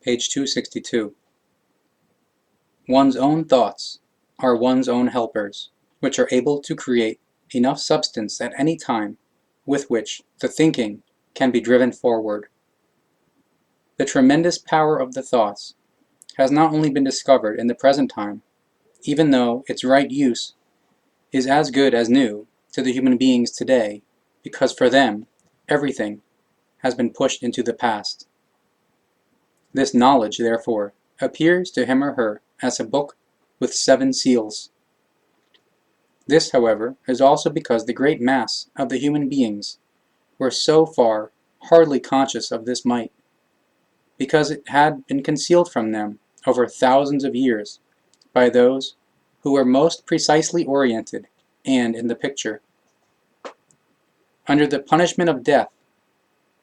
Page 262. One's own thoughts are one's own helpers, which are able to create enough substance at any time with which the thinking can be driven forward. The tremendous power of the thoughts has not only been discovered in the present time, even though its right use is as good as new to the human beings today, because for them everything has been pushed into the past. This knowledge, therefore, appears to him or her as a book with 7 seals. This, however, is also because the great mass of the human beings were so far hardly conscious of this might, because it had been concealed from them over thousands of years by those who were most precisely oriented and in the picture. Under the punishment of death,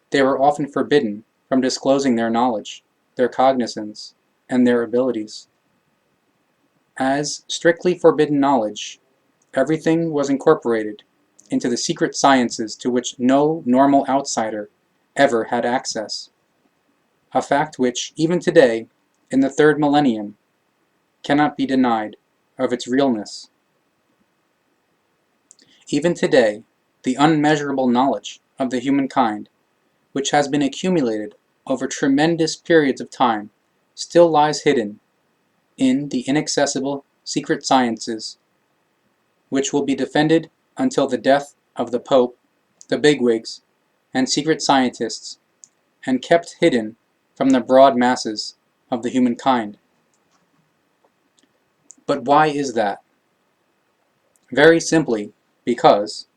they were often forbidden from disclosing their knowledge, their cognizance, and their abilities. As strictly forbidden knowledge, everything was incorporated into the secret sciences to which no normal outsider ever had access, a fact which, even today, in the 3rd millennium, cannot be denied of its realness. Even today, the unmeasurable knowledge of the humankind, which has been accumulated over tremendous periods of time, still lies hidden in the inaccessible secret sciences, which will be defended until the death of the Pope, the bigwigs, and secret scientists, and kept hidden from the broad masses of the humankind. But why is that? Very simply, because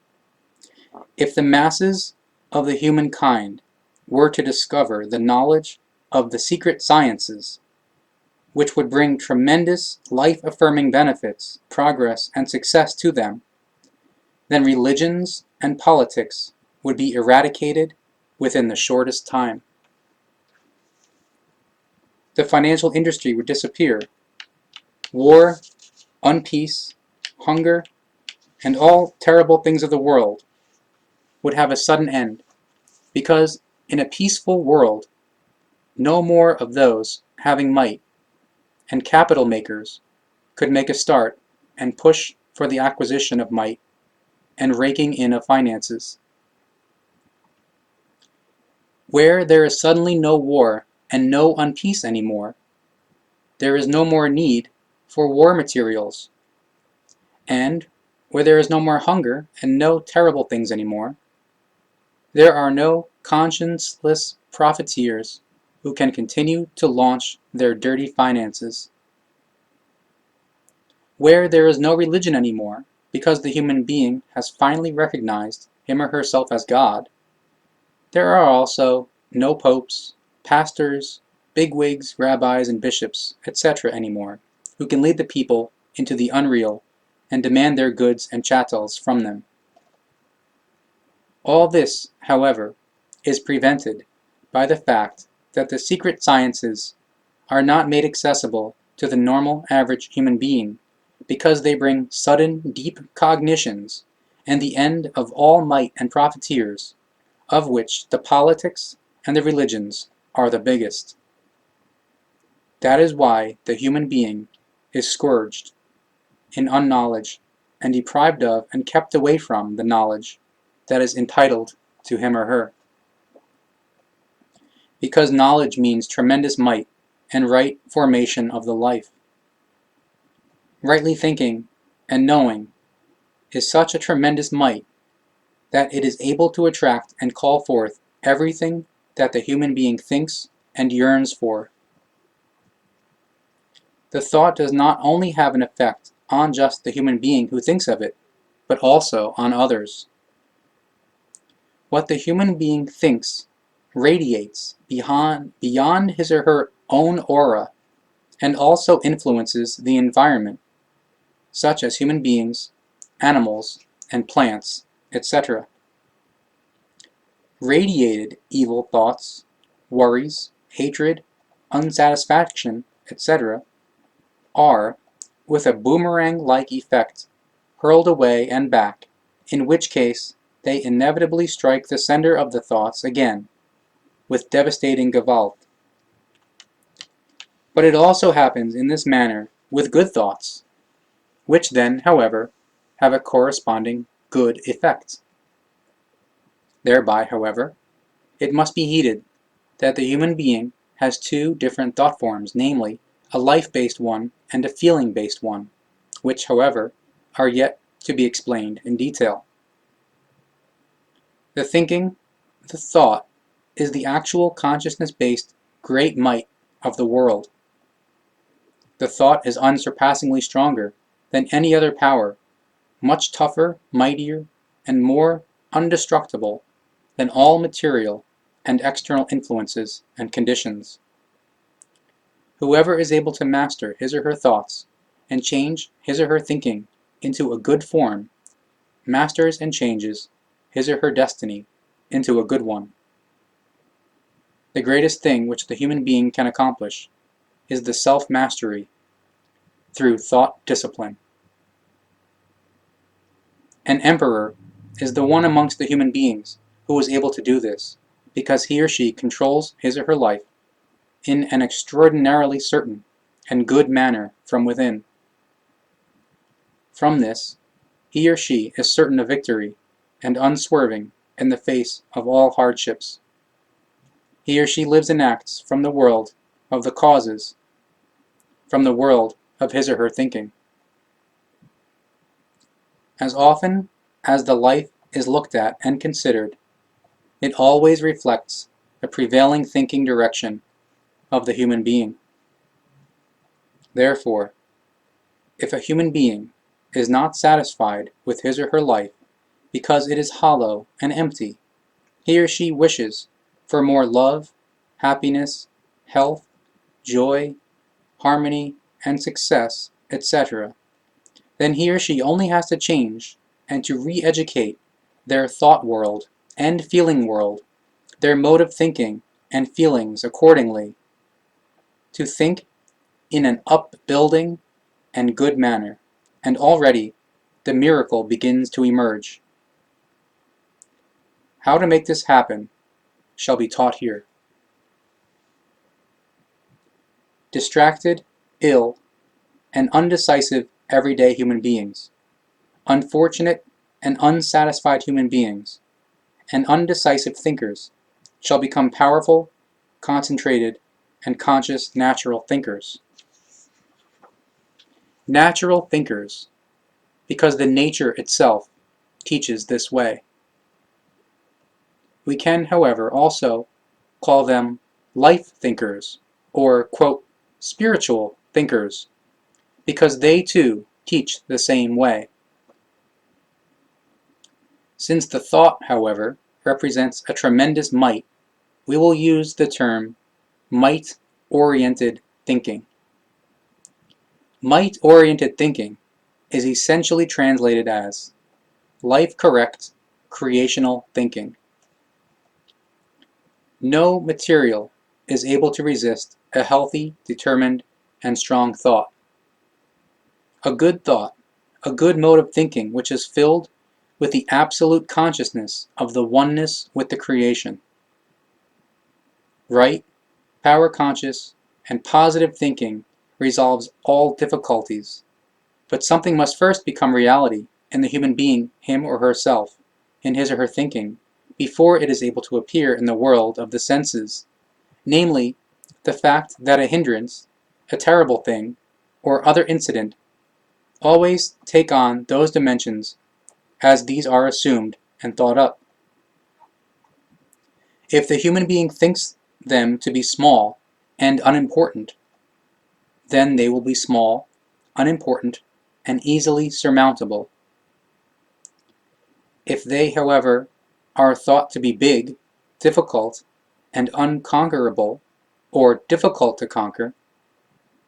if the masses of the humankind were to discover the knowledge of the secret sciences, which would bring tremendous life-affirming benefits, progress, and success to them, then religions and politics would be eradicated within the shortest time. The financial industry would disappear. War, unpeace, hunger, and all terrible things of the world would have a sudden end, because in a peaceful world, no more of those having might and capital makers could make a start and push for the acquisition of might and raking in of finances. Where there is suddenly no war and no unpeace anymore, there is no more need for war materials. And where there is no more hunger and no terrible things anymore, there are no conscienceless profiteers who can continue to launch their dirty finances. Where there is no religion anymore, because the human being has finally recognized him or herself as God, there are also no popes, pastors, bigwigs, rabbis, and bishops, etc. anymore, who can lead the people into the unreal and demand their goods and chattels from them. All this, however, is prevented by the fact that the secret sciences are not made accessible to the normal average human being, because they bring sudden, deep cognitions and the end of all might and profiteers, of which the politics and the religions are the biggest. That is why the human being is scourged in unknowledge and deprived of and kept away from the knowledge that is entitled to him or her. Because knowledge means tremendous might and right formation of the life. Rightly thinking and knowing is such a tremendous might that it is able to attract and call forth everything that the human being thinks and yearns for. The thought does not only have an effect on just the human being who thinks of it, but also on others. What the human being thinks radiates beyond his or her own aura and also influences the environment, such as human beings, animals, and plants, etc. Radiated evil thoughts, worries, hatred, unsatisfaction, etc. are, with a boomerang-like effect, hurled away and back, in which case they inevitably strike the sender of the thoughts again, with devastating gewalt. But it also happens in this manner with good thoughts, which then, however, have a corresponding good effect. Thereby, however, it must be heeded that the human being has two different thought forms, namely, a life-based one and a feeling-based one, which, however, are yet to be explained in detail. The thinking, the thought, is the actual consciousness-based great might of the world. The thought is unsurpassingly stronger than any other power, much tougher, mightier, and more undestructible than all material and external influences and conditions. Whoever is able to master his or her thoughts and change his or her thinking into a good form, masters and changes his or her destiny into a good one. The greatest thing which the human being can accomplish is the self-mastery through thought discipline. An emperor is the one amongst the human beings who is able to do this, because he or she controls his or her life in an extraordinarily certain and good manner from within. From this, he or she is certain of victory and unswerving in the face of all hardships. He or she lives and acts from the world of the causes, from the world of his or her thinking. As often as the life is looked at and considered, it always reflects the prevailing thinking direction of the human being. Therefore, if a human being is not satisfied with his or her life because it is hollow and empty, he or she wishes for more love, happiness, health, joy, harmony, and success, etc., then he or she only has to change and to re-educate their thought world and feeling world, their mode of thinking and feelings accordingly, to think in an upbuilding and good manner, and already the miracle begins to emerge. How to make this happen shall be taught here. Distracted, ill, and undecisive everyday human beings, unfortunate and unsatisfied human beings, and undecisive thinkers shall become powerful, concentrated, and conscious natural thinkers. Natural thinkers, because the nature itself teaches this way. We can, however, also call them life thinkers, or, quote, spiritual thinkers, because they too teach the same way. Since the thought, however, represents a tremendous might, we will use the term might-oriented thinking. Might-oriented thinking is essentially translated as life-correct, creational thinking. No material is able to resist a healthy, determined, and strong thought. A good thought, a good mode of thinking which is filled with the absolute consciousness of the oneness with the creation. Right, power-conscious, and positive thinking resolves all difficulties. But something must first become reality in the human being, him or herself, in his or her thinking, before it is able to appear in the world of the senses, namely, the fact that a hindrance, a terrible thing, or other incident always take on those dimensions as these are assumed and thought up. If the human being thinks them to be small and unimportant, then they will be small, unimportant, and easily surmountable. If they, however, are thought to be big, difficult, and unconquerable, or difficult to conquer,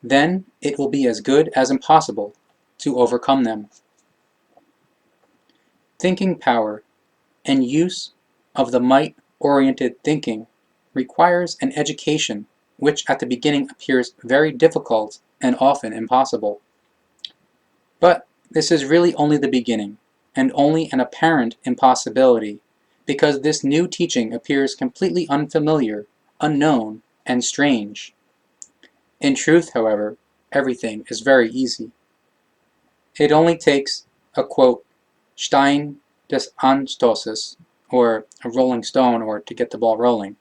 then it will be as good as impossible to overcome them. Thinking power and use of the might-oriented thinking requires an education which at the beginning appears very difficult and often impossible. But this is really only the beginning, and only an apparent impossibility, because this new teaching appears completely unfamiliar, unknown, and strange. In truth, however, everything is very easy. It only takes a, quote, Stein des Anstoßes, or a rolling stone, or to get the ball rolling,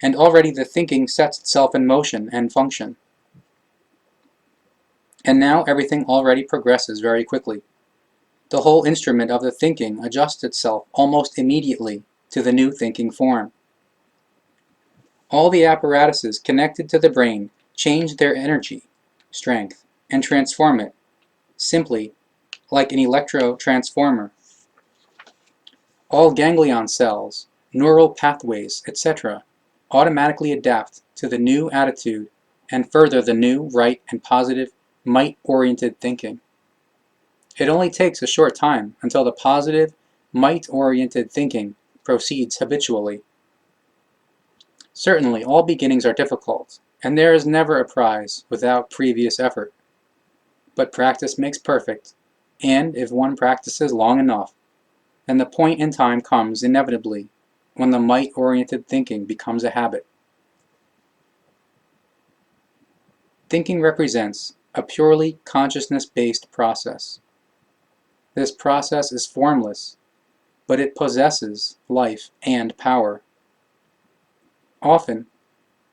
and already the thinking sets itself in motion and function. And now everything already progresses very quickly. The whole instrument of the thinking adjusts itself almost immediately to the new thinking form. All the apparatuses connected to the brain change their energy, strength, and transform it, simply like an electro-transformer. All ganglion cells, neural pathways, etc. automatically adapt to the new attitude and further the new, right, and positive, might-oriented thinking. It only takes a short time until the positive, might-oriented thinking proceeds habitually. Certainly, all beginnings are difficult, and there is never a prize without previous effort. But practice makes perfect, and if one practices long enough, then the point in time comes inevitably when the might-oriented thinking becomes a habit. Thinking represents a purely consciousness-based process. This process is formless, but it possesses life and power. Often,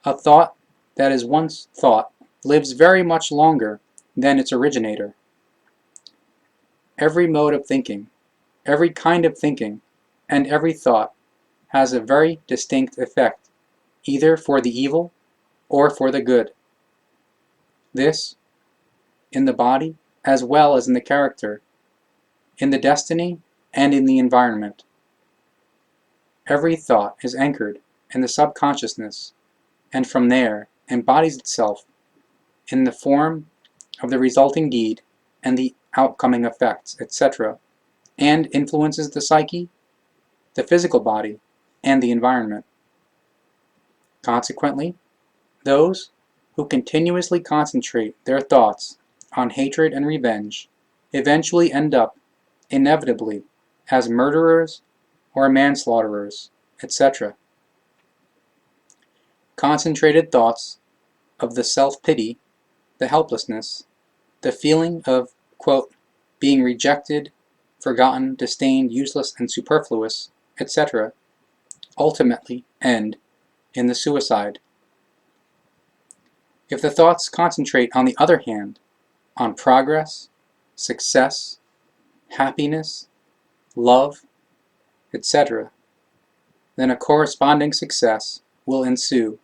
a thought that is once thought lives very much longer than its originator. Every mode of thinking, every kind of thinking, and every thought has a very distinct effect, either for the evil or for the good. This, in the body as well as in the character, in the destiny and in the environment. Every thought is anchored in the subconsciousness, and from there embodies itself in the form of the resulting deed and the outcoming effects, etc., and influences the psyche, the physical body, and the environment. Consequently, those who continuously concentrate their thoughts on hatred and revenge eventually end up, inevitably, as murderers or manslaughterers, etc. Concentrated thoughts of the self-pity, the helplessness, the feeling of, quote, being rejected, forgotten, disdained, useless, and superfluous, etc., ultimately end in the suicide. If the thoughts concentrate, on the other hand, on progress, success, happiness, love, etc., then a corresponding success will ensue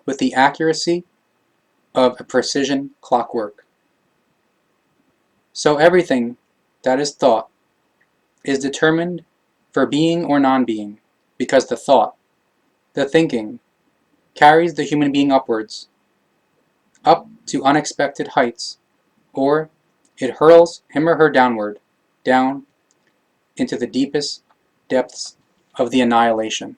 with the accuracy of a precision clockwork. So everything that is thought is determined for being or non-being, because the thought, the thinking, carries the human being upwards, up to unexpected heights, or it hurls him or her downward, down into the deepest depths of the annihilation.